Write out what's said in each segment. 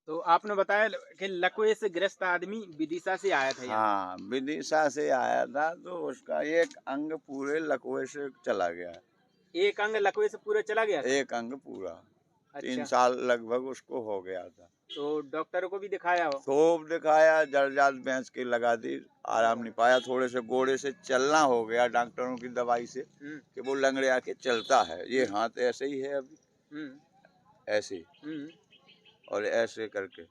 तो आपने बताया कि लकवे से ग्रस्त आदमी विदिशा से आया था यहाँ। हाँ, विदिशा से आया था तो उसका एक अंग पूरे लकवे से चला गया। एक अंग लकवे से पूरा चला गया था? एक अंग पूरा। 3 अच्छा, साल लगभग उसको हो गया था। तो डॉक्टरों को भी दिखाया हो? खूब दिखाया, जड़-जात भैंस की लगा दी, आराम नहीं पाया। थोड़े से घोड़े से चलना हो गया डॉक्टरों की दवाई से हुँ, कि वो लंगड़े के चलता है। ये हुँ, हाथ ऐसे ही है अभी, हुँ, ऐसे ही हुँ। और ऐसे करके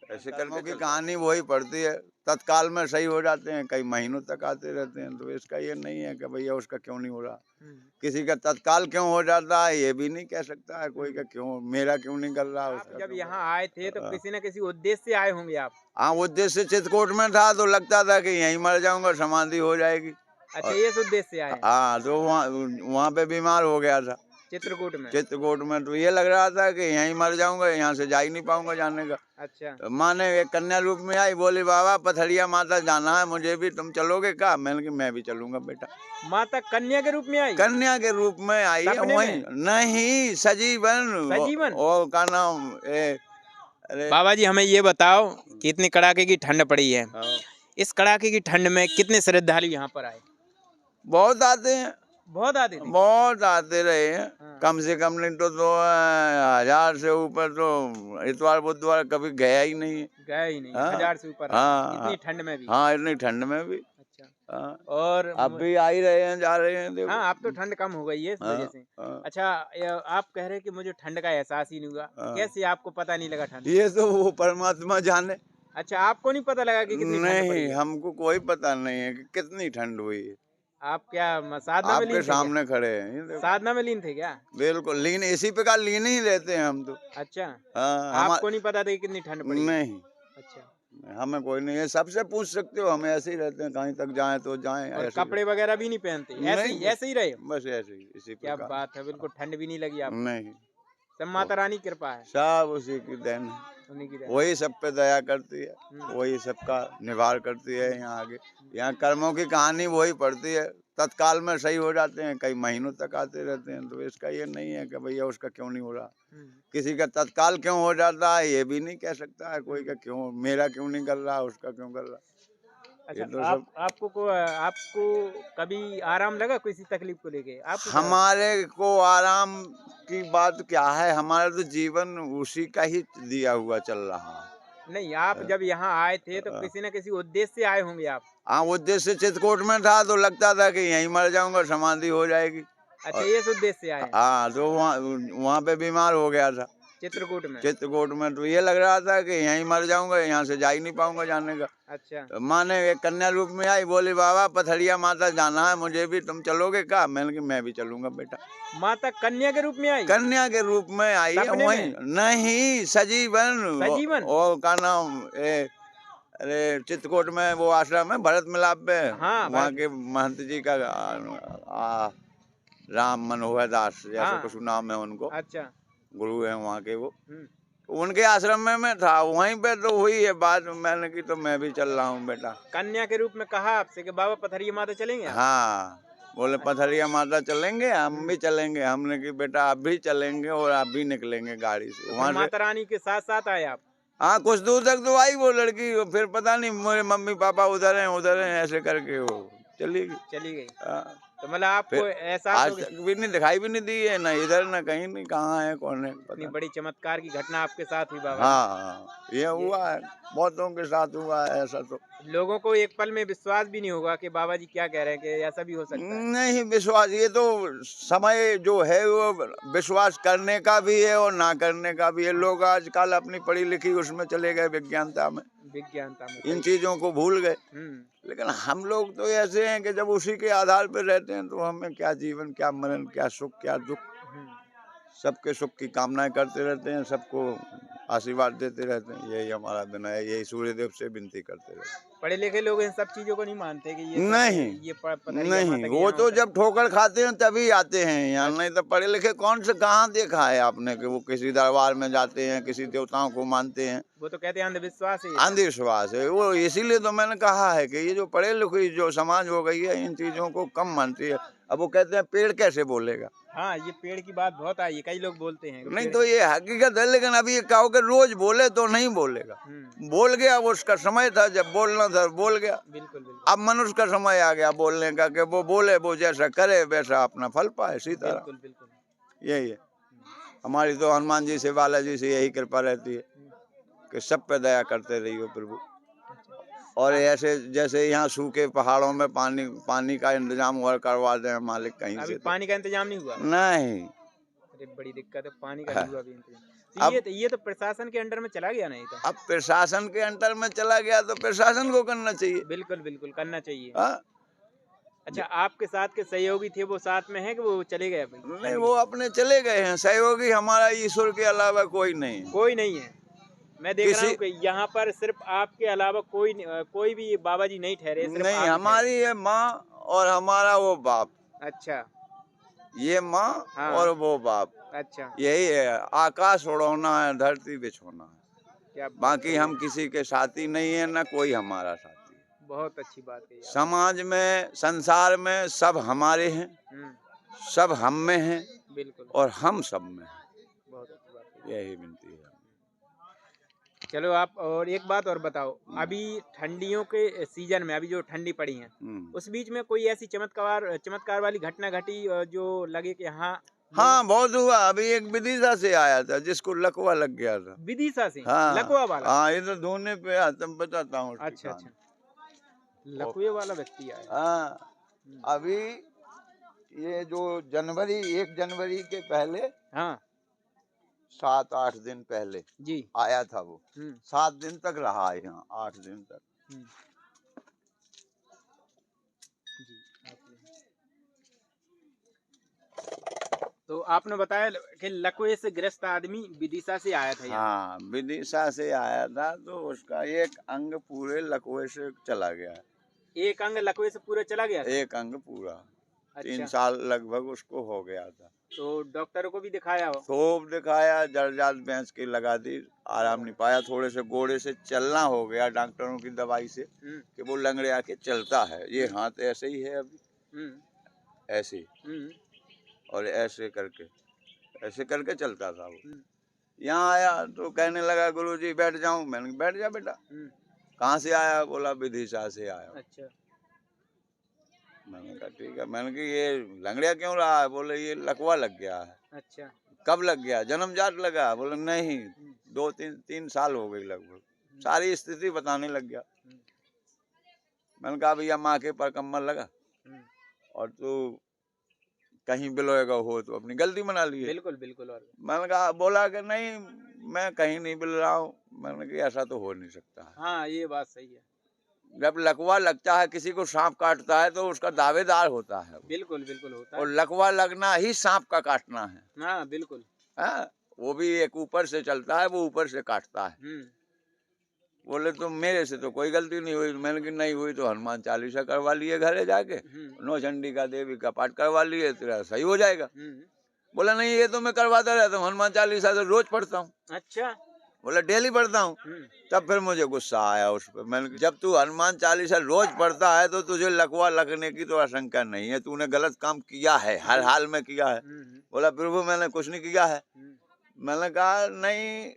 कर्मों की चलता है। कहानी वही पड़ती है। तत्काल में सही हो जाते हैं, कई महीनों तक आते रहते हैं। तो इसका ये नहीं है कि भैया उसका क्यों नहीं हो रहा। हुँ, किसी का तत्काल क्यों हो जाता है ये भी नहीं कह सकता है कोई हुँ। का क्यों, मेरा क्यों नहीं कर रहा, आप उसका जब क्यों कर यहाँ आए थे तो रहा। किसी न किसी उद्देश्य से आए होंगे आप। हाँ, उद्देश्य चित्रकूट में था तो लगता था कि यहीं मर जाऊंगा, समाधि हो जाएगी। अच्छा, और ये इस उद्देश्य से आए हैं, हाँ, तो वहाँ वहाँ पे बीमार हो गया था चित्रकूट में। चित्रकूट में। तो ये लग रहा था कि यहीं मर जाऊंगा, यहाँ से जा ही नहीं पाऊंगा जाने का। अच्छा, तो माँ ने एक कन्या रूप में आई, बोली बाबा पथरिया माता जाना है मुझे भी, तुम चलोगे क्या? मैंने कहा मैं भी चलूंगा बेटा। माता कन्या के रूप में आई? कन्या के रूप में आई है सपने वही, में? नहीं सजीवन। सजीवन? वो का नाम अरे बाबा जी हमें ये बताओ कि इतनी कड़ाके की ठंड पड़ी है। हाँ, इस कड़ाके की ठंड में कितने श्रद्धालु यहाँ पर आए? बहुत आते हैं, बहुत आते थे। बहुत आते रहे हैं। हाँ, कम से कम नहीं तो 1000 से ऊपर तो इतवार बुधवार कभी गया ही नहीं है। गए ही नहीं, हाँ 1000 से ऊपर रहे हैं, हाँ इतनी ठंड में भी। हाँ, इतनी ठंड में भी। अच्छा, हाँ, और अब भी आ ही रहे हैं, जा रहे हैं, हाँ, देखो। अब तो ठंड कम हो गई है इस वजह हाँ से। हाँ अच्छा, आप कह रहे हैं कि मुझे ठंड का एहसास ही नहीं हुआ। हाँ, कैसे आपको पता नहीं लगा ठंड? ये तो वो परमात्मा जाने। अच्छा, आपको नहीं पता लगा कि कितनी ठंड नहीं, पड़ी है? हमको कोई पता नहीं है कि कितनी ठंड हुई है। आप क्या साधना में आपके लीन थे क्या? सामने खड़े हैं, ये देखो। साधना में लीन थे क्या? बिल्कुल लीन, इसी प्रकार लीन ही रहते हैं हम तो। अच्छा, हाँ, आपको नहीं पता था कि कितनी ठंड पड़ी है? नहीं, अच्छा, हमें कोई नहीं है, सबसे पूछ सकते हो, हम ऐसे ही रहते हैं, कहीं तक जाएँ तो जाएँ, और ऐसे ही। कपड़े वगैरह भी नहीं पहनते? नहीं, ऐसे ही रहे हो? बस ऐसे ही, इसी क्या प्रकार। बात है, बिल्कुल ठंड भी नहीं लगी आपको। नहीं, सब तो माता रानी की कृपा है, सब उसी की देन है। उन्हीं की देन। वही सब पे दया करती है, हुँ, वही सबका निवार करती है हुँ, यहाँ आगे। हुँ। यहाँ कर्मों की कहानी वही पड़ती है, तत्काल में सही हो जाते हैं, कई महीनों तक आते रहते हैं। तो इसका ये नहीं है कि भैया उसका क्यों नहीं हो रहा। हुँ, किसी का तत्काल क्यों हो जाता है ये भी नहीं कह सकता है कोई का हुँ। क्यों, मेरा क्यों नहीं कर रहा, उसका क्यों कर रहा। अच्छा, ये तो आप सब आपको कभी आराम लगा किसी तकलीफ को लेके? आपको क्या लगा? हमारे को आराम की बात क्या है, हमारा तो जीवन उसी का ही दिया हुआ चल रहा नहीं, आप है। जब यहाँ आए थे तो किसी न किसी उद्देश्य से आए होंगे आप। हाँ, उद्देश्य चित्रकूट में था तो लगता था कि यहीं मर जाऊंगा, समाधि हो जाएगी। अच्छा, और ये इस उद्देश्य से आए हैं, हाँ, तो वहाँ वहाँ पे बीमार हो गया था चित्रकूट में। चित्रकूट में। तो ये लग रहा था कि यहीं मर जाऊंगा, यहाँ से जा ही नहीं पाऊंगा जाने का। अच्छा, तो माँ ने एक कन्या रूप में आई, बोली बाबा पथरिया माता जाना है मुझे भी, तुम चलोगे क्या? मैंने कहा मैं भी चलूंगा बेटा। माता कन्या के रूप में आई? कन्या के रूप में आई है सपने वही, में? नहीं सजीवन। सजीवन? वो का नाम अरे चित्रकूट में वो आश्रम है भरत मिलाप पे, हाँ, वहाँ भरत के महंत जी का राम मनोहर दास जैसा हाँ, कुछ नाम है उनको, अच्छा, गुरु है वहाँ के वो। हुँ। उनके आश्रम में मैं था, वहीं पे तो हुई है बात। मैंने की तो मैं भी चल रहा हूँ बेटा। कन्या के रूप में कहा आपसे कि बाबा पथरिया माता चलेंगे आप? हाँ, बोले पथरिया माता चलेंगे, हम हुँ, भी चलेंगे। हमने की बेटा आप भी चलेंगे और आप भी निकलेंगे गाड़ी से तो फिर वहाँ से। माता रानी के साथ-साथ आए आप? हाँ, कुछ दूर तक तो आई वो लड़की, फिर पता नहीं मेरे मम्मी पापा उधर हैं ऐसे करके वो चली गई। चली गई। हाँ, तो मतलब आपको फिर एहसास हो आज गया तक भी नहीं दिखाई भी नहीं दी है, ना इधर ना कहीं, नहीं कहाँ है कौन है इतनी पता नहीं। बड़ी चमत्कार की घटना आपके साथ हुई बाबा जी। हाँ हाँ, ये ये हुआ है, बहुतों के साथ हुआ है ऐसा तो। लोगों को एक पल में विश्वास भी नहीं होगा कि बाबा जी क्या कह रहे हैं कि ऐसा भी हो सकता है। नहीं विश्वास, ये तो समय जो है वो विश्वास करने का भी है और ना करने का भी है। लोग आजकल अपनी पढ़ी लिखी उसमें चले गए विज्ञानता में, विज्ञानता में इन सही। चीजों को भूल गए। हुँ, लेकिन हम लोग तो ऐसे हैं कि जब उसी के आधार पर रहते हैं तो हमें क्या जीवन, क्या मरण, क्या सुख, क्या दुख, हुँ। सबके सुख की कामनाएं करते रहते हैं, सबको आशीर्वाद देते रहते हैं। यही हमारा दिन है, यही सूर्यदेव से विनती करते रहते हैं। पढ़े लिखे लोग इन सब चीज़ों को नहीं मानते कि ये सब नहीं, ये प पथरिया नहीं, माता के वो यहाँ तो होता है। जब ठोकर खाते हैं तभी आते हैं यहाँ, अच्छा, नहीं तो पढ़े लिखे कौन से कहाँ देखा है आपने कि वो किसी दरबार में जाते हैं, किसी देवताओं को मानते हैं। वो तो कहते हैं अंधविश्वास है ये सब। अंधविश्वास है वो, इसीलिए तो मैंने कहा है कि ये जो पढ़े लिखे जो समाज हो गई है इन चीज़ों को कम मानती है। अब वो कहते हैं पेड़ कैसे बोलेगा? हाँ, ये पेड़ की बात बहुत आई है, कई लोग बोलते हैं कि नहीं पेड़ तो ये हकीकत है, लेकिन अभी ये कहो कि रोज बोले तो नहीं बोलेगा। बोल गया, वो उसका समय था, जब बोलना था बोल गया। बिल्कुल बिल्कुल अब मनुष्य का समय आ गया बोलने का कि वो बोले, वो जैसा करे वैसा अपना फल पाए, इसी तरह बिल्कुल बिल्कुल। यही है। हमारी तो हनुमान जी से, बालाजी से यही कृपा रहती है कि सब पे दया करते रहिए प्रभु। और ऐसे जैसे यहाँ सूखे पहाड़ों में पानी का इंतजाम और करवा दें मालिक कहीं अभी से तो। पानी का इंतजाम नहीं हुआ? नहीं। अरे बड़ी दिक्कत है, पानी का हाँ। नहीं हुआ अभी इंतजाम। अब ये तो प्रशासन के अंडर में चला गया नहीं तो। अब प्रशासन के अंडर में चला गया तो प्रशासन को करना चाहिए। बिल्कुल बिल्कुल करना चाहिए। हाँ? अच्छा, आपके साथ के सहयोगी थे वो साथ में है कि वो चले गए अभी? नहीं, वो अपने चले गए हैं। सहयोगी हमारा ईश्वर के अलावा कोई नहीं है। कोई नहीं है। मैं देख रहा किसी हूँ कि यहाँ पर सिर्फ आपके अलावा कोई भी बाबा जी नहीं ठहरे, सिर्फ नहीं, आप ही ठहरे। हमारी है माँ और हमारा वो बाप। अच्छा। ये माँ हाँ। और वो बाप, अच्छा, यही है। आकाश उड़ाना है, धरती बिछोना है। क्या बात बाकी है। हम किसी के साथी नहीं है, ना कोई हमारा साथी है। बहुत अच्छी बात है यार। समाज में, संसार में सब हमारे हैं, सब हम में हैं बिल्कुल। और हम सब में हैं। बहुत अच्छी बात है। यही विनती है। चलो आप, और एक बात और बताओ, अभी ठंडियों के सीजन में अभी जो ठंडी पड़ी है, उस बीच में कोई ऐसी चमत्कार वाली घटना घटी जो लगे कि हाँ, बहुत हुआ। अभी एक विदिशा से आया था जिसको लकवा लग गया था। विदिशा से? हाँ, लकवा वाला? हाँ, इधर धोने पे आता, बताता हूँ। अच्छा अच्छा, लकवे वाला व्यक्ति आया। हाँ, अभी ये जो 1 जनवरी के पहले, हाँ 7-8 दिन पहले जी आया था वो। 7 दिन तक रहा है यहाँ, 8 दिन तक। जी तो आपने बताया कि लकवे से ग्रस्त आदमी विदिशा से आया था यहाँ। हाँ, विदिशा से आया था, तो उसका एक अंग पूरे लकवे से चला गया। एक अंग लकवे से पूरा चला गया था? एक अंग पूरा। अच्छा। 3 साल लगभग उसको हो गया था। तो डॉक्टर को भी दिखाया हो? खूब दिखाया, जड़ भैंस की लगा दी, आराम नहीं पाया। थोड़े से घोड़े से चलना हो गया डॉक्टरों की दवाई से कि वो लंगड़े आके चलता है। ये हाथ ऐसे ही है अभी, ऐसे ही, और ऐसे करके चलता था वो। यहाँ आया तो कहने लगा, गुरुजी बैठ जाऊं? मैंने कहा बैठ जा बेटा। कहाँ से आया? बोला विदिशा से आया। अच्छा। मैंने कहा ठीक है। मैंने कहा ये लंगड़िया क्यों रहा है? बोले ये लकवा लग गया है। अच्छा। कब लग गया? जन्मजात लगा? बोले नहीं, 2-3 साल हो गई लगभग। सारी स्थिति बताने लग गया। मैंने कहा भैया माँ के पर कम्बल लगा और तू कहीं बिलोएगा हो तो अपनी गलती मना ली है। बिल्कुल बिल्कुल। और मैंने कहा, बोला कि नहीं मैं कहीं नहीं बिल रहा हूँ। मैंने कहा ऐसा तो हो नहीं सकता है। हाँ ये बात सही है। जब लकवा लगता है, किसी को सांप काटता है तो उसका दावेदार होता है वो। बिल्कुल बिल्कुल होता है। और लकवा लगना ही सांप का काटना है। हाँ बिल्कुल। हाँ, वो भी एक ऊपर से चलता है, वो ऊपर से काटता है। बोले तो मेरे से तो कोई गलती नहीं हुई। मैंने कहा नहीं हुई तो हनुमान चालीसा करवा लिए घरे जाके, नौ चंडिका देवी का पाठ करवा लिए, तेरा सही हो जाएगा। बोला नहीं ये तो मैं करवाता रहता हूँ, हनुमान चालीसा तो रोज पढ़ता हूँ। अच्छा। बोला डेली पढ़ता हूँ। तब फिर मुझे गुस्सा आया उस पर। मैंने कहा जब तू हनुमान चालीसा रोज पढ़ता है तो तुझे लकवा लगने की तो आशंका नहीं है, तूने गलत काम किया है, हर हाल में किया है। बोला प्रभु मैंने कुछ नहीं किया है। मैंने कहा नहीं,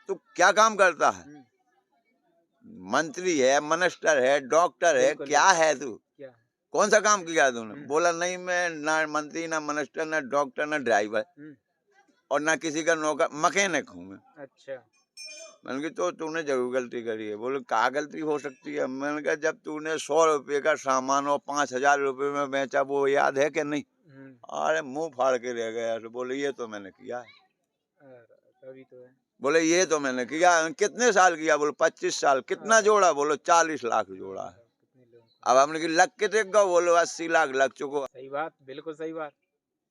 तू क्या काम करता है? मंत्री है, मिनिस्टर है, डॉक्टर है, क्या है तू? कौन सा काम किया तूने? बोला नहीं मैं ना मंत्री, ना मिनिस्टर, ना डॉक्टर, ना ड्राइवर और ना किसी का नौकर, मैकेनिक हूँ मैं। अच्छा। मैंने कहा तो तूने जरूर गलती करी है। बोले क्या गलती हो सकती है? मैंने कहा जब तूने 100 रुपये का सामान और 5,000 रुपये में बेचा, वो याद है कि नहीं? अरे मुंह फाड़ के रह गया। तो बोले ये तो मैंने किया है। तभी तो है। बोले ये तो मैंने किया। कितने साल किया? बोले 25 साल। कितना जोड़ा? बोलो 40 लाख जोड़ा है। अब हमने की लग के देख गो? बोलो 80 लाख लग चुको। सही बात, बिल्कुल सही बात।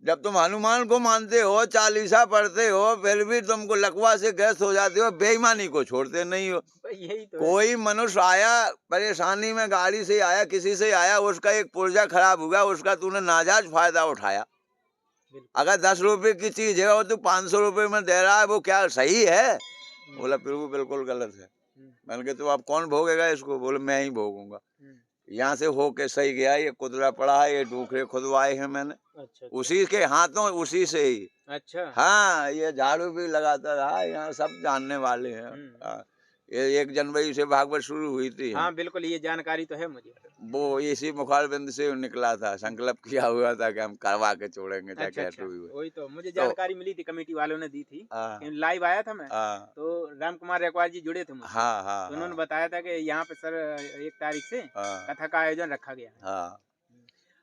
जब तुम हनुमान को मानते हो, चालीसा पढ़ते हो, फिर भी तुमको लकवा से ग्रस्त हो जाते हो, बेईमानी को छोड़ते नहीं हो। यही तो कोई मनुष्य आया परेशानी में, गाड़ी से आया, किसी से आया, उसका एक पुर्जा खराब हुआ, उसका तूने नाजायज फायदा उठाया। अगर 10 रुपए की चीज है और तू 500 रुपए में दे रहा है, वो क्या सही है? बोला प्रभु बिल्कुल गलत है। मैंने कहा तो आप कौन भोगेगा इसको? बोले मैं ही भोगूंगा। यहाँ से होके सही गया, ये कुदरा पड़ा है, ये डूखरे खुदवाए हैं मैंने अच्छा अच्छा उसी के हाथों, उसी से ही। अच्छा। हाँ, ये झाड़ू भी लगाता रहा, यहाँ सब जानने वाले हैं। हाँ, ये 1 जनवरी से भागवत शुरू हुई थी यहाँ। हाँ बिल्कुल, ये जानकारी तो है मुझे। वो इसी मुखारबिंद से निकला था, संकल्प किया हुआ था कि हम करवा के छोड़ेंगे चाहे अच्छा अच्छा, कैसे भी हुए। वही तो मुझे तो जानकारी मिली थी, कमेटी वालों ने दी थी। हाँ, लाइव आया था मैं, हाँ, तो राम कुमार रेकवार जी जुड़े थे मुझसे। हाँ, हाँ, तो उन्होंने हाँ, बताया था कि यहाँ पे सर 1 तारीख से हाँ, कथा का आयोजन रखा गया है। हाँ।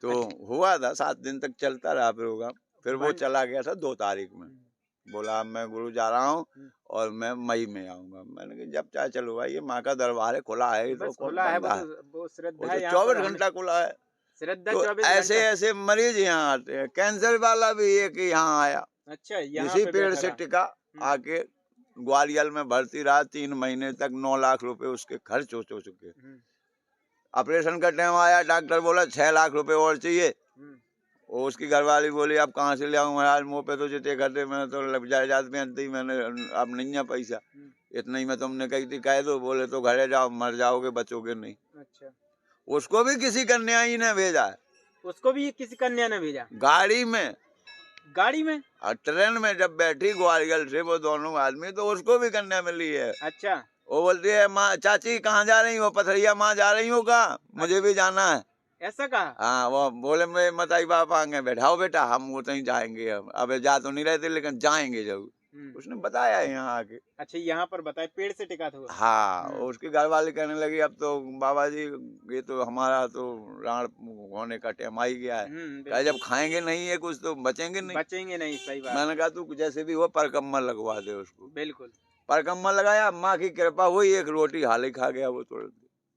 तो अच्छा। हुआ था 7 दिन तक चलता रहा प्रोग्राम, फिर वो बन चला गया था 2 तारीख में। बोला अब मैं गुरु जा रहा हूँ हम्म, और मैं मई में आऊंगा। मैंने कहा जब चाहे चलो भाई, ये माँ का दरबार है, खुला है, ये तो बस कौन खुला है, बंद है? वो वो श्रद्धा तो यहाँ पर 24 हमें, घंटा खुला है। श्रद्धा तो 24 ऐसे घंटा। ऐसे मरीज यहाँ आते हैं। कैंसर वाला भी एक यहाँ आया, अच्छा, यहाँ इसी पे पेड़ बैठा से रहा। टिका, आके ग्वालियर में भर्ती रहा। 3 महीने तक 9 लाख रुपए उसके खर्च हो चुके। हम्म, ऑपरेशन का टाइम आया, डॉक्टर बोला 6 लाख रुपए और चाहिए। हम्म, वो उसकी घरवाली बोली अब कहाँ से ले आऊँ महाराज, मुँह पे तो जितने खर्चे मैंने तो जायदाद में दी मैंने, अब नहीं है पैसा। हम्म, इतना ही मैं तुमने कही थी कह दो। बोले तो घरे जाओ, मर जाओगे, बचोगे नहीं। अच्छा। उसको भी किसी कन्या ही ने भेजा है, उसको भी किसी कन्या ने भेजा गाड़ी में गाड़ी में? और ट्रेन में जब बैठी ग्वालियर से वो दोनों आदमी, तो उसको भी कन्या मिली है। अच्छा वो बोलती है माँ, चाची कहाँ जा रही हो? पथरिया माँ जा रही हो? कहाँ? मुझे भी जाना है। ऐसा कहा? हाँ, वो बोले मैं मताई बाप आएंगे, बैठाओ बेटा, हम वो तहीं जाएंगे। हम अब जा तो नहीं रहते लेकिन जाएंगे जरूर। उसने बताया यहाँ आके। अच्छा, यहाँ पर बताए पेड़ से टिका था वो। हाँ, उसकी घरवाली कहने लगी अब तो बाबा जी, ये तो हमारा तो राण होने का टाइम आ ही गया है। कहा जब बिल्कुल। खाएंगे नहीं है कुछ तो बचेंगे नहीं। बचेंगे नहीं, सही बात। मैंने कहा तू जैसे भी हो परकम्मा लगवा दे उसको। बिल्कुल। परकम्मा लगाया, माँ की कृपा हुई, 1 रोटी हाल ही खा गया वो तुरंत।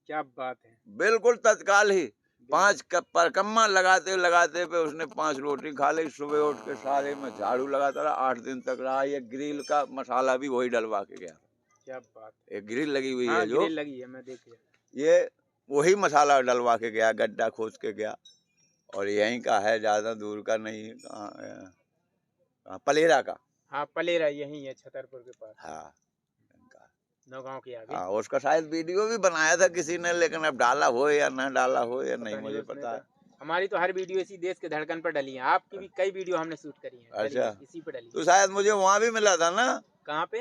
क्या बात है। बिल्कुल तत्काल ही बिल्कुल। 5 कप परकम्मा लगाते लगाते पे उसने 5 रोटी खा ली। सुबह उठ के सारे में झाड़ू लगाता रहा, 8 दिन तक रहा। ये ग्रिल का मसाला भी वही डलवा के गया। क्या बात है। एक ग्रिल लगी हुई हाँ, है जो, ग्रिल लगी है, मैं देख लिया। ये वही मसाला डलवा के गया, गड्ढा खोद के गया। और यहीं का है, ज्यादा दूर का नहीं है। पलेरा का। हाँ, पलेरा यही है, छतरपुर के पास, हाँ, नौगांव के आगे। हाँ, उसका शायद वीडियो भी बनाया था किसी ने, लेकिन अब डाला हो या ना डाला हो या पता नहीं नहीं मुझे उसने पता तो। है। हमारी तो हर वीडियो इसी देश के धड़कन पर डली है, आपकी भी कई वीडियो हमने शूट करी है, डली अच्छा, है, इसी पे डली तो है। शायद मुझे वहाँ भी मिला था ना, कहाँ पे?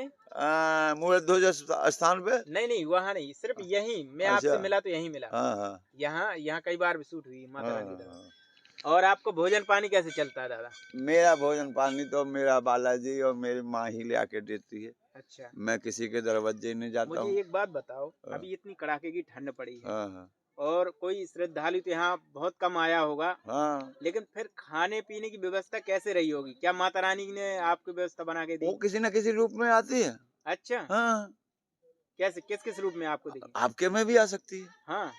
मूर्ध्वज स्थान पे। नहीं नहीं, वहाँ नहीं, सिर्फ यही मैं अच्छा, आपसे मिला तो यहीं मिला। हाँ, हाँ, यहाँ यहाँ कई बार भी शूट हुई माता हाँ, रानी की हाँ। तरफ। और आपको भोजन पानी कैसे चलता है दादा? मेरा भोजन पानी तो मेरा बालाजी और मेरी माँ ही ले आके देती है। अच्छा, मैं किसी के दरवाजे नहीं जाता मुझे हूँ। एक बात बताओ, हाँ, अभी इतनी कड़ाके की ठंड पड़ी है हाँ, हाँ, और कोई श्रद्धालु तो यहाँ बहुत कम आया होगा, हाँ। लेकिन फिर खाने पीने की व्यवस्था कैसे रही होगी? क्या माता रानी ने आपको व्यवस्था बना के वो दी? किसी न किसी रूप में आती है। अच्छा, हाँ, कैसे, किस किस रूप में आपको दिखी? आपके में भी आ सकती है। हाँ।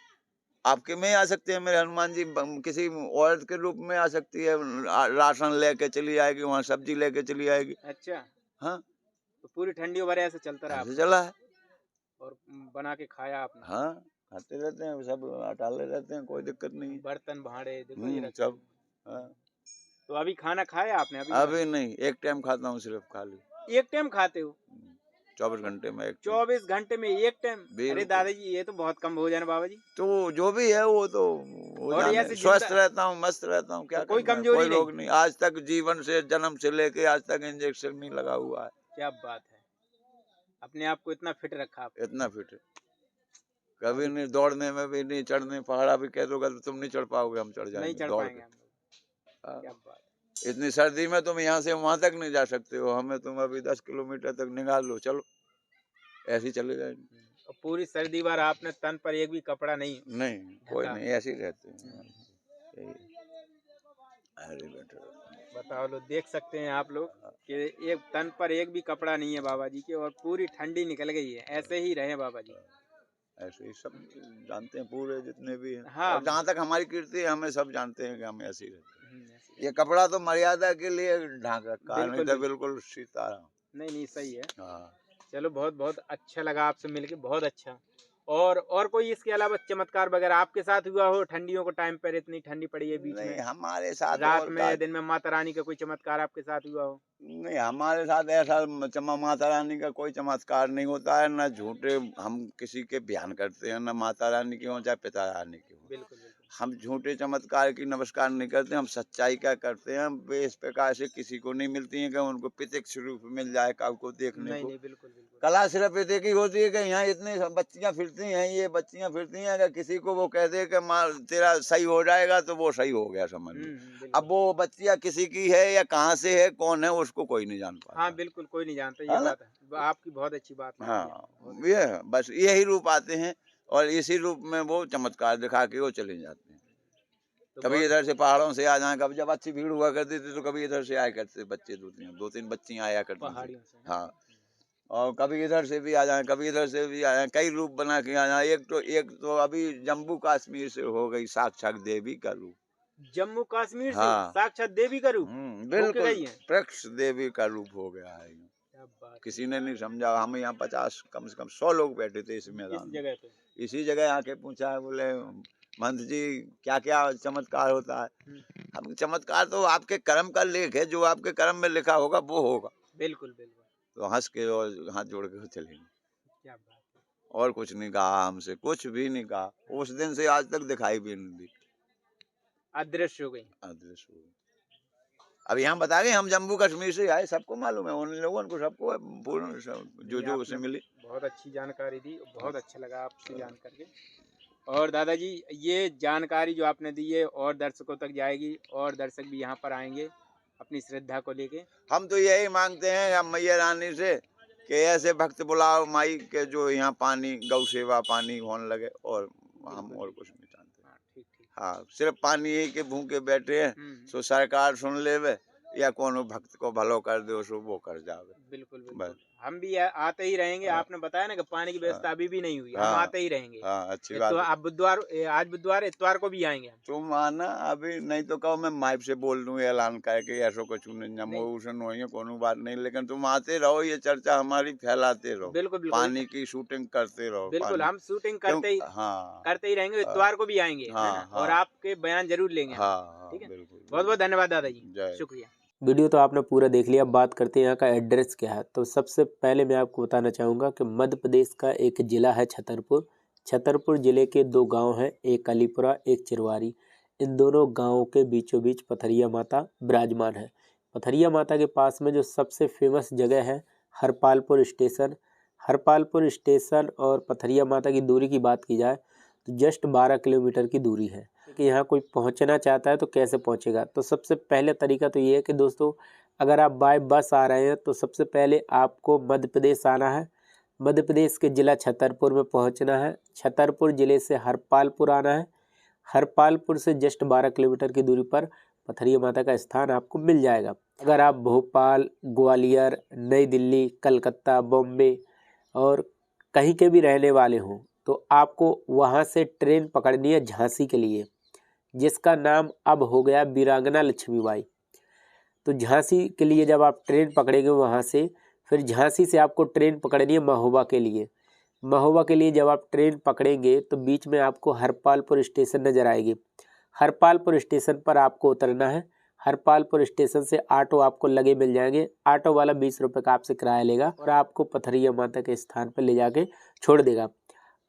आपके में आ सकते हैं मेरे हनुमान जी, किसी औरत के रूप में आ सकती है। राशन लेके चली आएगी, वहाँ सब्जी लेके चली आएगी। अच्छा, हाँ, तो पूरी ठंडी भर ऐसे चलता रहा ऐसे आपका चला है। और बना के खाया आपने? हाँ, खाते रहते हैं, सब हटाले रहते हैं, कोई दिक्कत नहीं है। बर्तन भांडे देखो ये रखे सब। हुए हैं। हाँ। तो अभी खाना खाया आपने? अभी नहीं अभी नहीं, एक टाइम खाता हूँ सिर्फ खाली। खाया? एक टाइम खाते हो? 24 घंटे में एक टाइम। 24 घंटे में एक टाइम? अरे बिल्कुल। दादाजी, ये तो बहुत कम भोजन है बाबा जी। तो जो भी है वो तो हो और जाने, ऐसे स्वस्थ जिंदा रहता हूँ, मस्त रहता हूँ, क्या तो कोई करना है, कमजोरी कोई नहीं? रोग नहीं। आज तक जीवन से, जन्म से लेके आज तक इंजेक्शन नहीं लगा हुआ है। क्या बात है, अपने आप को इतना फिट रखा आपने। इतना फिट है। कभी नहीं, दौड़ने में भी नहीं, चढ़ने पहाड़ा भी कह दोगे तो तुम नहीं चढ़ पाओगे, हम चढ़ नहीं जाएंगे चढ़ दौड़ पाएंगे के। हम लोग। हाँ। क्या बात है। इतनी सर्दी में तुम यहाँ से वहां तक नहीं जा सकते हो, हमें तुम अभी 10 किलोमीटर तक निकाल लो, चलो ऐसे ही चले जाएंगे। और पूरी सर्दी भर आपने तन पर एक भी कपड़ा नहीं नहीं, कोई ढका? नहीं, ऐसे ही रहते हैं। यही है। अरे बेटा, बताओ लो, देख सकते हैं आप लोग कि एक तन पर एक भी कपड़ा नहीं है बाबा जी के और पूरी ठंडी निकल गई है। ऐसे ही रहे बाबा जी। ऐसे ही सब जानते हैं पूरे जितने भी हैं। हाँ। और जहाँ तक हमारी कीर्ति है, हमें सब जानते हैं कि हम ऐसे ही रहते ऐसे हैं। ये कपड़ा तो मर्यादा के लिए ढाक रखा है, नहीं बिल्कुल तो बिल्कुल। बिल्कुल सीताराम। नहीं नहीं, सही है। हाँ, चलो, बहुत बहुत अच्छा लगा आपसे मिलके, बहुत अच्छा। और कोई इसके अलावा चमत्कार वगैरह आपके साथ हुआ हो ठंडियों को टाइम पर? इतनी ठंडी पड़ी है बीच नहीं में, हमारे साथ रात और का, में दिन में माता रानी का कोई चमत्कार आपके साथ हुआ हो? नहीं हमारे साथ ऐसा माता रानी का कोई चमत्कार नहीं होता है। न झूठे हम किसी के बयान करते हैं, न माता रानी की हो चाहे पिता रानी की हो। बिल्कुल बिल्कुल। हम झूठे चमत्कार की नमस्कार नहीं करते, हम सच्चाई का करते हैं। हम इस प्रकार से किसी को नहीं मिलती है कि उनको प्रत्यक्ष रूप मिल जाए काऊ को देखने नहीं को। नहीं, बिल्कुल बिल्कुल। कला सिर्फ एक ही होती है कि यहाँ इतनी बच्चियां फिरती हैं, ये बच्चियां फिरती हैं, अगर किसी को वो कह दे कि माँ तेरा सही हो जाएगा तो वो सही हो गया, समझ लो। अब बिल्कुल। वो बच्चियां किसी की है या कहाँ से है, कौन है, उसको कोई नहीं जान हाँ पाता, बिल्कुल, कोई नहीं जानता, ये है ना? बात है। आपकी बहुत अच्छी बात लगी है, हाँ, बहुत अच्छी। ये है, बस यही रूप आते हैं और इसी रूप में वो चमत्कार दिखा के वो चले जाते हैं। तो कभी बहुत इधर से पहाड़ों से आ जाए, कभी जब अच्छी भीड़ हुआ करती थी तो कभी इधर से आया करते बच्चे, दो तीन बच्चियां आया करती थी। पहाड़ियों से ना? हाँ, और कभी इधर से भी आ जाए, कभी इधर से भी आ जाए, कई रूप बना के आ जाए। एक तो अभी जम्मू कश्मीर से हो गई साक्षात देवी का रूप। जम्मू कश्मीर से हाँ, साक्षात देवी का रूप होके बिल्कुल गई है। प्रत्यक्ष देवी का रूप हो गया है। क्या बात किसी ने नहीं समझा। हम यहाँ 50 कम से कम 100 लोग बैठे थे इस है, इस मैदान में। जगह पे। इसी जगह आके पूछा है, बोले महंत जी क्या क्या चमत्कार होता है। हम चमत्कार तो आपके कर्म का लेख है, जो आपके कर्म में लिखा होगा वो होगा। बिल्कुल बिल्कुल। तो हंस के और हाथ जोड़ के चले गए। क्या बात है। और कुछ नहीं कहा, हमसे कुछ भी नहीं कहा। उस दिन से आज तक दिखाई भी नहीं दी, अदृश्य हो गई। अदृश्य हो गई। अब यहाँ बता गए हम जम्मू कश्मीर से आए, सबको मालूम है, उन लोगों को सबको पूर्ण जो नहीं, जो आपने उसे मिली। बहुत अच्छी जानकारी दी, बहुत अच्छा लगा आपसे जान करके। और दादाजी, ये जानकारी जो आपने दी है और दर्शकों तक जाएगी और दर्शक भी यहाँ पर आएंगे अपनी श्रद्धा को लेके। हम तो यही मांगते हैं हम मैया रानी से कि ऐसे भक्त बुलाओ माई के जो यहाँ पानी गौ सेवा पानी होने लगे, और हम बिल्कुल और बिल्कुल। कुछ नहीं जानते। हाँ ठीक ठीक। हाँ, सिर्फ पानी ही के भूखे बैठे हैं, सो सरकार सुन लेवे या कोनो भक्त को भलो कर दे, सो वो कर जावे। बिल्कुल बिल्कुल। बस। हम भी आते ही रहेंगे। हाँ, आपने बताया ना कि पानी की व्यवस्था अभी भी नहीं हुई, हम हाँ, आते ही रहेंगे। हाँ, अच्छी तो बात है। आप बुधवार, आज बुधवार इतवार को भी आएंगे हम। तुम आना अभी, नहीं तो कहो मैं माइक से बोल दूं ऐलान करके, ऐसा कुछ नहीं, इमोशन हो कोनो बात नहीं, लेकिन तुम आते रहो, ये चर्चा हमारी फैलाते रहो, बिल्कुल बिल्कुल। पानी की शूटिंग करते रहो, बिल्कुल पानी हम शूटिंग क्यों। करते हाँ, ही रहेंगे, इतवार को भी आएंगे, है हाँ, ना? हाँ, और आपके बयान जरूर लेंगे हम। हाँ, हाँ, ठीक है, बिल्कुल बहुत बहुत धन्यवाद दादाजी, जय। शुक्रिया। वीडियो तो आपने पूरा देख लिया। अब बात करते हैं यहाँ का एड्रेस क्या है। तो सबसे पहले मैं आपको बताना चाहूँगा कि मध्य प्रदेश का एक ज़िला है छतरपुर। छतरपुर ज़िले के 2 गांव हैं, एक अलीपुरा एक चिरवारी। इन दोनों गांवों के बीचों बीच पथरिया माता विराजमान है। पथरिया माता के पास में जो सबसे फेमस जगह है हरपालपुर स्टेशन। हरपालपुर स्टेशन और पथरिया माता की दूरी की बात की जाए तो जस्ट 12 किलोमीटर की दूरी है। कि यहाँ कोई पहुँचना चाहता है तो कैसे पहुँचेगा। तो सबसे पहले तरीका तो ये है कि दोस्तों, अगर आप बाय बस आ रहे हैं तो सबसे पहले आपको मध्य प्रदेश आना है। मध्य प्रदेश के ज़िला छतरपुर में पहुँचना है। छतरपुर ज़िले से हरपालपुर आना है। हरपालपुर से जस्ट 12 किलोमीटर की दूरी पर पथरिया माता का स्थान आपको मिल जाएगा। अगर आप भोपाल, ग्वालियर, नई दिल्ली, कलकत्ता, बॉम्बे और कहीं के भी रहने वाले हों तो आपको वहाँ से ट्रेन पकड़नी है झांसी के लिए, जिसका नाम अब हो गया वीरांगना लक्ष्मीबाई। तो झांसी के लिए जब आप ट्रेन पकड़ेंगे वहाँ से, फिर झांसी से आपको ट्रेन पकड़नी है महोबा के लिए। महोबा के लिए जब आप ट्रेन पकड़ेंगे तो बीच में आपको हरपालपुर स्टेशन नज़र आएगी। हरपालपुर स्टेशन पर आपको उतरना है। हरपालपुर स्टेशन से ऑटो आपको लगे मिल जाएंगे। ऑटो वाला 20 रुपये का आपसे किराया लेगा और आपको पथरिया माता के स्थान पर ले जाके छोड़ देगा।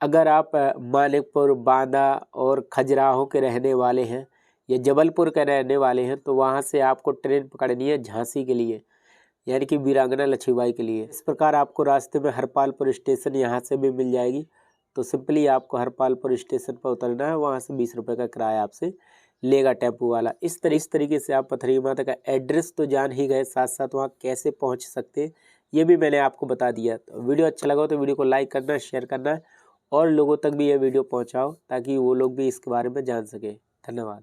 अगर आप मानिकपुर, बांदा और खजुराहो के रहने वाले हैं या जबलपुर के रहने वाले हैं तो वहाँ से आपको ट्रेन पकड़नी है झांसी के लिए, यानी कि वीरांगना लक्ष्मीबाई के लिए। इस प्रकार आपको रास्ते में हरपालपुर स्टेशन यहाँ से भी मिल जाएगी। तो सिंपली आपको हरपालपुर स्टेशन पर उतरना है, वहाँ से 20 रुपये का किराया आपसे लेगा टेम्पो वाला। इस तरीके से आप पथरिया माता का एड्रेस तो जान ही गए, साथ साथ वहाँ कैसे पहुँच सकते हैं ये भी मैंने आपको बता दिया। तो वीडियो अच्छा लगा हो तो वीडियो को लाइक करना, शेयर करना और लोगों तक भी ये वीडियो पहुँचाओ ताकि वो लोग भी इसके बारे में जान सके। धन्यवाद।